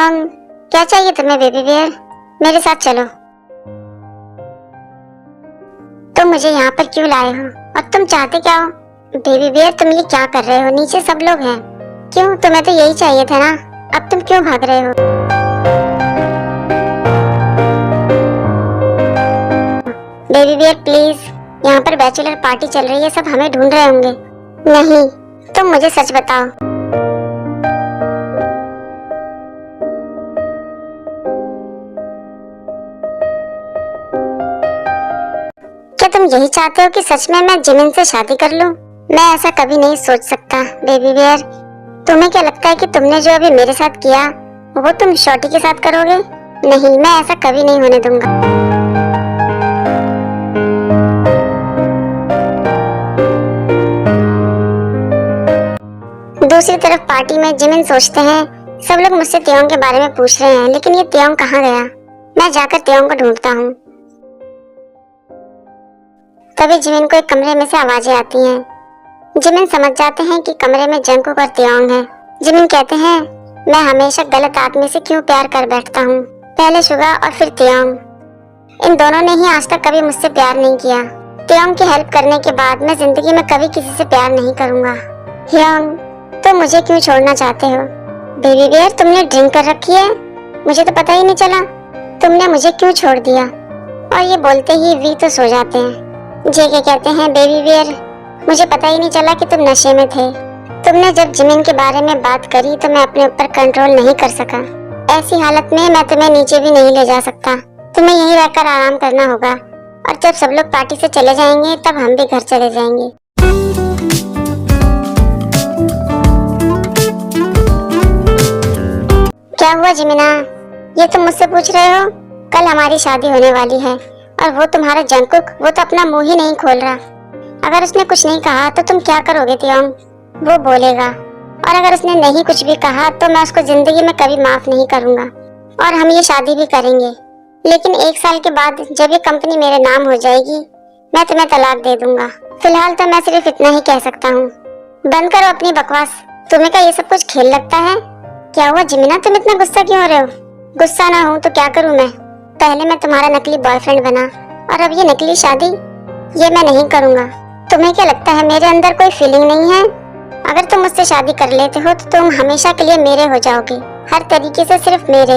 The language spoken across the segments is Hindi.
हियोंग, क्या चाहिए तुम्हें बेबी बियर? मेरे साथ चलो। तुम मुझे यहाँ पर क्यों लाए हो और तुम चाहते क्या हो? बेबी बियर, तुम ये क्या कर रहे हो? नीचे सब लोग हैं। क्यों, तुम्हें तो यही चाहिए था ना? अब तुम क्यों भाग रहे हो? बेबी बियर प्लीज, यहाँ पर बैचलर पार्टी चल रही है, सब हमें ढूंढ रहे होंगे। नहीं, तुम मुझे सच बताओ। क्या तुम यही चाहते हो कि सच में मैं जिमिन से शादी कर लूं? मैं ऐसा कभी नहीं सोच सकता बेबी बियर। तुम्हें क्या लगता है कि तुमने जो अभी मेरे साथ किया वो तुम शॉर्टी के साथ करोगे? नहीं, मैं ऐसा कभी नहीं होने दूंगा। दूसरी तरफ पार्टी में जिमिन सोचते हैं सब लोग मुझसे त्योंग के बारे में पूछ रहे हैं, लेकिन ये त्योंग कहाँ गया? मैं जाकर त्योंग को ढूंढता हूँ। तभी जिमिन को एक कमरे में से आवाजें आती हैं। जिमिन समझ जाते हैं कि कमरे में जंगकुक और त्योंग है। जिमिन कहते हैं, मैं हमेशा गलत आदमी से क्यों प्यार कर बैठता हूँ, पहले शुगा और फिर त्योंग। इन दोनों ने ही आज तक कभी मुझसे प्यार नहीं किया। त्योंग की हेल्प करने के बाद मैं जिंदगी में कभी किसी से प्यार नहीं करूँगा। हियोंग, तुम मुझे क्यों छोड़ना चाहते हो? बेबी बियर, तुमने ड्रिंक कर रखी है? मुझे तो पता ही नहीं चला। तुमने मुझे क्यों छोड़ दिया? और ये बोलते ही वी तो सो जाते हैं। जेके कहते हैं, बेबी बियर, मुझे पता ही नहीं चला कि तुम नशे में थे। तुमने जब जिमिन के बारे में बात करी तो मैं अपने ऊपर कंट्रोल नहीं कर सका। ऐसी हालत में मैं तुम्हें नीचे भी नहीं ले जा सकता। तुम्हें यहीं रहकर आराम करना होगा और जब सब लोग पार्टी से चले जाएंगे तब हम भी घर चले जाएंगे। क्या हुआ जिमिना? ये तुम मुझसे पूछ रहे हो? कल हमारी शादी होने वाली है और वो तुम्हारा जंगकुक, वो तो अपना मुंह ही नहीं खोल रहा। अगर उसने कुछ नहीं कहा तो तुम क्या करोगे त्योंग? वो बोलेगा, और अगर उसने नहीं कुछ भी कहा तो मैं उसको जिंदगी में कभी माफ नहीं करूंगा और हम ये शादी भी करेंगे। लेकिन 1 साल के बाद जब ये कंपनी मेरे नाम हो जाएगी मैं तुम्हें तलाक दे दूंगा। फिलहाल तो मैं सिर्फ इतना ही कह सकता हूँ। बंद करो अपनी बकवास। तुम्हें क्या ये सब कुछ खेल लगता है? क्या हुआ जिमिना, तुम इतना गुस्सा क्यों हो रहे हो? गुस्सा ना हूँ तो क्या करूँ मैं? पहले मैं तुम्हारा नकली बॉयफ्रेंड बना और अब ये नकली शादी, ये मैं नहीं करूँगा। तुम्हें क्या लगता है मेरे अंदर कोई फीलिंग नहीं है? अगर तुम मुझसे शादी कर लेते हो तो तुम हमेशा के लिए मेरे हो जाओगे, हर तरीके से सिर्फ मेरे।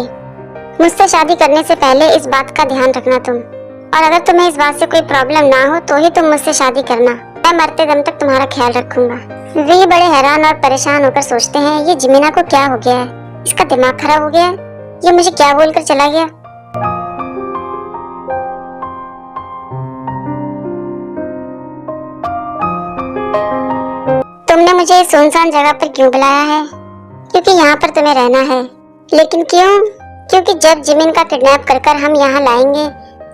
मुझसे शादी करने से पहले इस बात का ध्यान रखना तुम, और अगर तुम्हें इस बात से कोई प्रॉब्लम ना हो तो ही तुम मुझसे शादी करना। मैं मरते दम तक तुम्हारा ख्याल रखूंगा। वे बड़े हैरान और परेशान होकर सोचते हैं, ये जिमिना को क्या हो गया है? इसका दिमाग खराब हो गया है? ये मुझे क्या बोलकर चला गया? तुमने मुझे इस सुनसान जगह पर क्यों बुलाया है? क्योंकि यहाँ पर तुम्हें रहना है। लेकिन क्यों? क्योंकि जब जिमिन का किडनैप कर हम यहाँ लाएंगे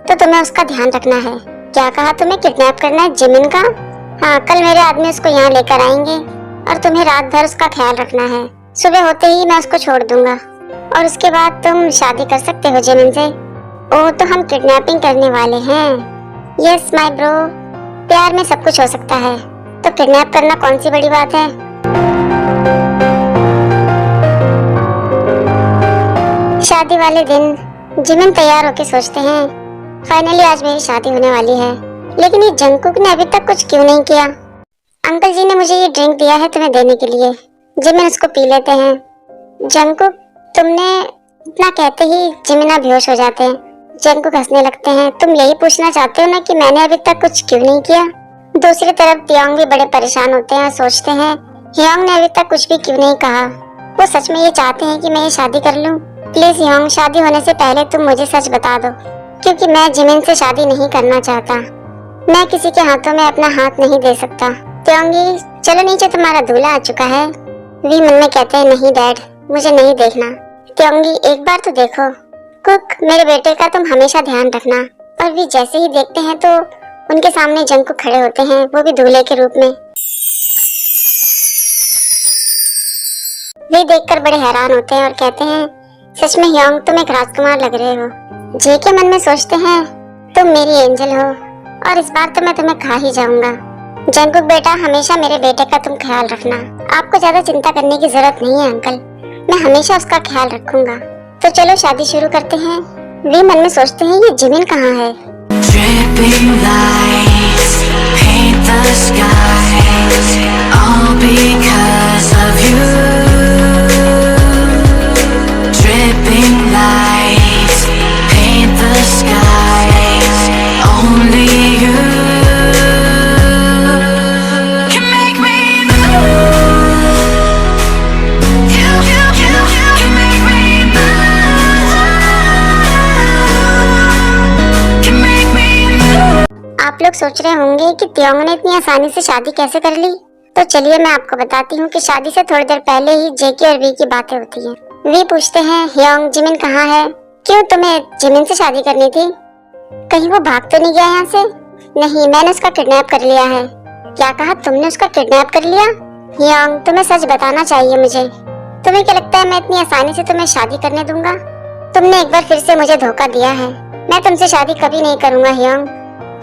तो तुम्हें उसका ध्यान रखना है। क्या कहा? तुम्हें किडनैप करना है जिमिन का? हाँ, कल मेरे आदमी उसको यहाँ लेकर आएंगे और तुम्हें रात भर उसका ख्याल रखना है। सुबह होते ही मैं उसको छोड़ दूंगा और उसके बाद तुम शादी कर सकते हो जिमिन से। ओह, तो हम किडनैपिंग करने वाले हैं। यस माय ब्रो, प्यार में सब कुछ हो सकता है, तो किडनैप करना कौन सी बड़ी बात है? शादी वाले दिन जिमिन तैयार होके सोचते हैं, फाइनली आज मेरी शादी होने वाली है। लेकिन ये जंगकुक ने अभी तक कुछ क्यों नहीं किया? अंकल जी ने मुझे ये ड्रिंक दिया है तुम्हें देने के लिए। जिमिन उसको पी लेते हैं। जंगकुक, तुमने इतना कहते ही जिमिना बेहोश हो जाते हैं। जंगकुक हंसने लगते हैं। तुम यही पूछना चाहते हो ना कि मैंने अभी तक कुछ क्यों नहीं किया? दूसरी तरफ त्योंग भी बड़े परेशान होते हैं और सोचते हैं, हियोंग ने अभी तक कुछ भी क्यों नहीं कहा? वो सच में ये चाहते हैं कि मैं ये शादी कर लूं? प्लीज हियोंग, शादी होने से पहले तुम मुझे सच बता दो, क्योंकि मैं जिमिन से शादी नहीं करना चाहता। मैं किसी के हाथों में अपना हाथ नहीं दे सकता। त्योंगी, चलो नीचे, तुम्हारा दूल्हा आ चुका है। वी मन में कहते हैं, नहीं डैड, मुझे नहीं देखना। त्योंगी, एक बार तो देखो। कुक, मेरे बेटे का तुम हमेशा ध्यान रखना। और वी जैसे ही देखते हैं तो उनके सामने जंगकुक खड़े होते हैं, वो भी दूल्हे के रूप में। वे देखकर बड़े हैरान होते हैं और कहते हैं, सच में हियोंग, तुम एक राजकुमार लग रहे हो। जे के मन में सोचते हैं, तुम मेरी एंजल हो और इस बार तो मैं तुम्हें खा ही जाऊंगा। जंगकुक बेटा, हमेशा मेरे बेटे का तुम ख्याल रखना। आपको ज्यादा चिंता करने की जरूरत नहीं है अंकल, मैं हमेशा उसका ख्याल रखूंगा। तो चलो शादी शुरू करते हैं। वी मन में सोचते हैं ये जिमिन कहाँ है। Dripping lights paint the skies, all because of you. Dripping lights paint the skies, only you can make me move. You can make me move. Can make me move. आप लोग सोच रहे होंगे कि त्योंग ने इतनी आसानी से शादी कैसे कर ली। तो चलिए मैं आपको बताती हूँ कि शादी से थोड़ी देर पहले ही जेके और वी की बातें होती हैं। वी पूछते हैं ह्योंग जिमिन कहाँ है? क्यों तुम्हें जिमिन से शादी करनी थी? कहीं वो भाग तो नहीं गया यहाँ से? नहीं, मैंने उसका किडनैप कर लिया है। क्या कहा तुमने? उसका किडनैप कर लिया? ह्योंग तुम्हें सच बताना चाहिए मुझे। तुम्हें क्या लगता है मैं इतनी आसानी से तुम्हें शादी करने दूंगा? तुमने एक बार फिर से मुझे धोखा दिया है। मैं तुमसे शादी कभी नहीं करूंगा ह्योंग।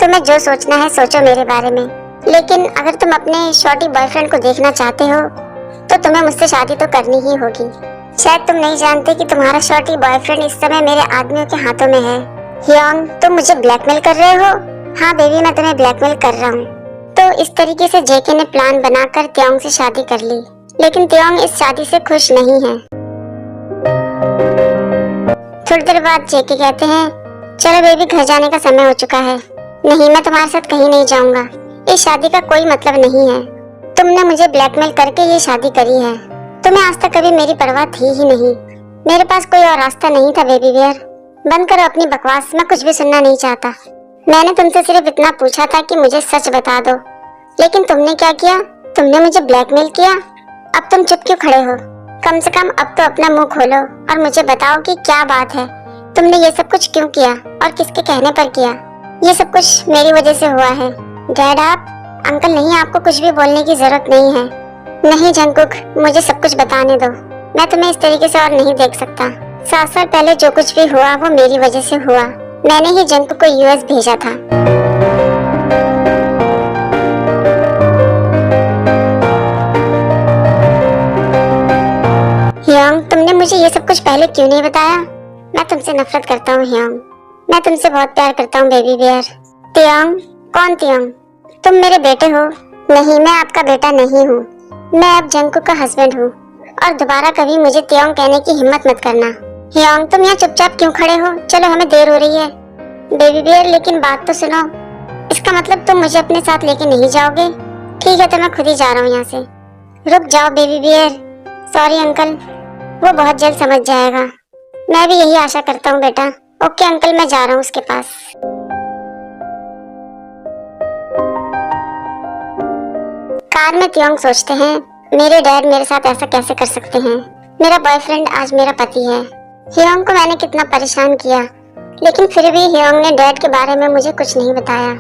तुम्हें जो सोचना है सोचो मेरे बारे में, लेकिन अगर तुम अपने शॉर्टी बॉयफ्रेंड को देखना चाहते हो तो तुम्हें मुझसे शादी तो करनी ही होगी। शायद तुम नहीं जानते कि तुम्हारा शॉर्टी बॉयफ्रेंड इस समय मेरे आदमियों के हाथों में है। ह्योंग तुम मुझे ब्लैकमेल कर रहे हो? हाँ बेबी, मैं तुम्हें ब्लैकमेल कर रहा हूँ। तो इस तरीके से जेके ने प्लान बनाकर त्योंग से शादी कर ली, लेकिन त्योंग इस शादी से खुश नहीं है। थोड़ी देर बाद जेके कहते हैं चलो बेबी घर जाने का समय हो चुका है। नहीं, मैं तुम्हारे साथ कहीं नहीं जाऊंगा। इस शादी का कोई मतलब नहीं है। तुमने मुझे ब्लैकमेल करके ये शादी करी है। तुम्हें आज तक कभी मेरी परवाह थी ही नहीं। मेरे पास कोई और रास्ता नहीं था बेबी बियर। बंद करो अपनी बकवास, मैं कुछ भी सुनना नहीं चाहता। मैंने तुमसे सिर्फ इतना पूछा था कि मुझे सच बता दो, लेकिन तुमने क्या किया? तुमने मुझे ब्लैकमेल किया। अब तुम चुप क्यों खड़े हो? कम से कम अब तो अपना मुंह खोलो और मुझे बताओ कि क्या बात है। तुमने ये सब कुछ क्यों किया और किसके कहने पर किया? ये सब कुछ मेरी वजह से हुआ है। डैड आप? अंकल नहीं, आपको कुछ भी बोलने की जरूरत नहीं है। नहीं जंगकुक, मुझे सब कुछ बताने दो। मैं तुम्हें इस तरीके से और नहीं देख सकता। 7 साल पहले जो कुछ भी हुआ वो मेरी वजह से हुआ। मैंने ही जंगकुक को यूएस भेजा था। ह्योंग तुमने मुझे ये सब कुछ पहले क्यों नहीं बताया? मैं तुमसे नफरत करता हूँ ह्योंग। मैं तुमसे बहुत प्यार करता हूँ बेबी बियर। त्योंग? कौन त्योंग? तुम मेरे बेटे हो। नहीं, मैं आपका बेटा नहीं हूँ। मैं अब जंगकुक का हस्बैंड हूँ और दोबारा कभी मुझे त्योंग कहने की हिम्मत मत करना। ह्योंग तुम यहाँ चुपचाप क्यों खड़े हो? चलो हमें देर हो रही है। बेबी बियर लेकिन बात तो सुनो। इसका मतलब तुम मुझे अपने साथ लेके नहीं जाओगे? ठीक है तो मैं खुद ही जा रहा हूँ यहाँ से। रुक जाओ बेबी बियर। सॉरी अंकल, वो बहुत जल्द समझ जाएगा। मैं भी यही आशा करता हूँ बेटा। ओके अंकल, मैं जा रहा हूँ उसके पास। कार में त्योंग सोचते हैं मेरे डैड मेरे साथ ऐसा कैसे कर सकते हैं। मेरा बॉयफ्रेंड आज मेरा पति है। ह्योंग को मैंने कितना परेशान किया, लेकिन फिर भी ह्योंग ने डैड के बारे में मुझे कुछ नहीं बताया।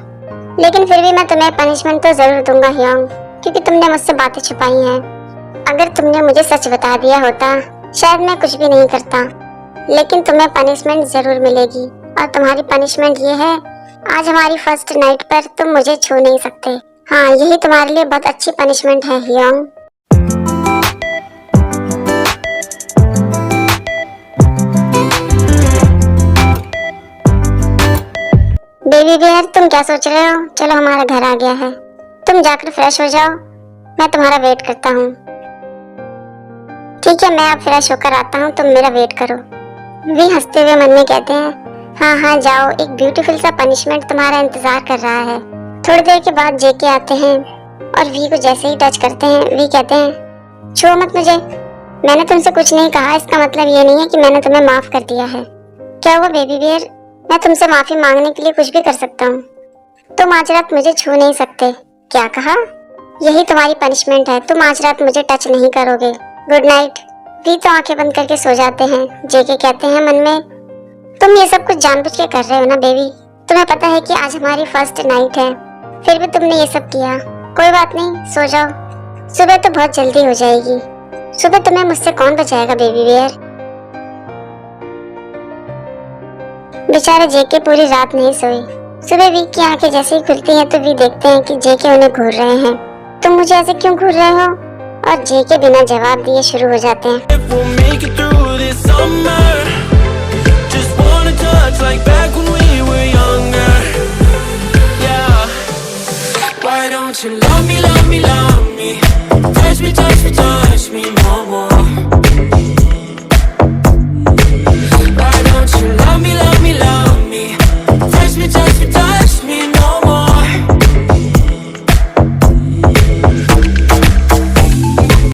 लेकिन फिर भी मैं तुम्हें पनिशमेंट तो जरूर दूंगा ह्योंग, क्योंकि तुमने मुझसे बातें छुपाई हैं। अगर तुमने मुझे सच बता दिया होता शायद मैं कुछ भी नहीं करता, लेकिन तुम्हें पनिशमेंट जरूर मिलेगी। और तुम्हारी पनिशमेंट ये है, आज हमारी फर्स्ट नाइट पर तुम मुझे छू नहीं सकते। हाँ, यही तुम्हारे लिए बहुत अच्छी पनिशमेंट है ह्योंग। बेबी बियर तुम क्या सोच रहे हो? चलो हमारा घर आ गया है। तुम जाकर फ्रेश हो जाओ, मैं तुम्हारा वेट करता हूँ। ठीक है, मैं अब फ्रेश होकर आता हूँ, तुम मेरा वेट करो। वी हंसते हुए मन में कहते हैं हाँ हाँ जाओ, एक ब्यूटीफुल सा पनिशमेंट तुम्हारा इंतजार कर रहा है। थोड़ी देर के बाद जेके आते हैं और वी को जैसे ही टच करते हैं वी कहते हैं छुओ मत मुझे। मैंने तुमसे कुछ नहीं कहा, इसका मतलब ये नहीं है कि मैंने तुम्हें माफ कर दिया है। क्या हुआ बेबी बियर? मैं तुमसे माफी मांगने के लिए कुछ भी कर सकता हूँ। तुम आज रात मुझे छू नहीं सकते। क्या कहा? यही तुम्हारी पनिशमेंट है, तुम आज रात मुझे टच नहीं करोगे। Good night. वी तो आंखें बंद करके सो जाते हैं। जेके कहते हैं मन में तुम ये सब कुछ जानबूझ के कर रहे हो ना बेबी? तुम्हें पता है कि आज हमारी फर्स्ट नाइट है, फिर भी तुमने ये सब किया। कोई बात नहीं, सो जाओ, सुबह तो बहुत जल्दी हो जाएगी। सुबह तुम्हें मुझसे कौन बचाएगा बेबी बियर? बेचारे जेके पूरी रात नहीं सोए। सुबह वी की आंखें जैसे ही खुलती हैं तो वी देखते हैं कि जेके उन्हें घूर रहे हैं। तुम मुझे ऐसे क्यों घूर रहे हो? और जेके बिना जवाब दिए शुरू हो जाते हैं। love me, love me, love me. Touch me, touch me, touch me no more.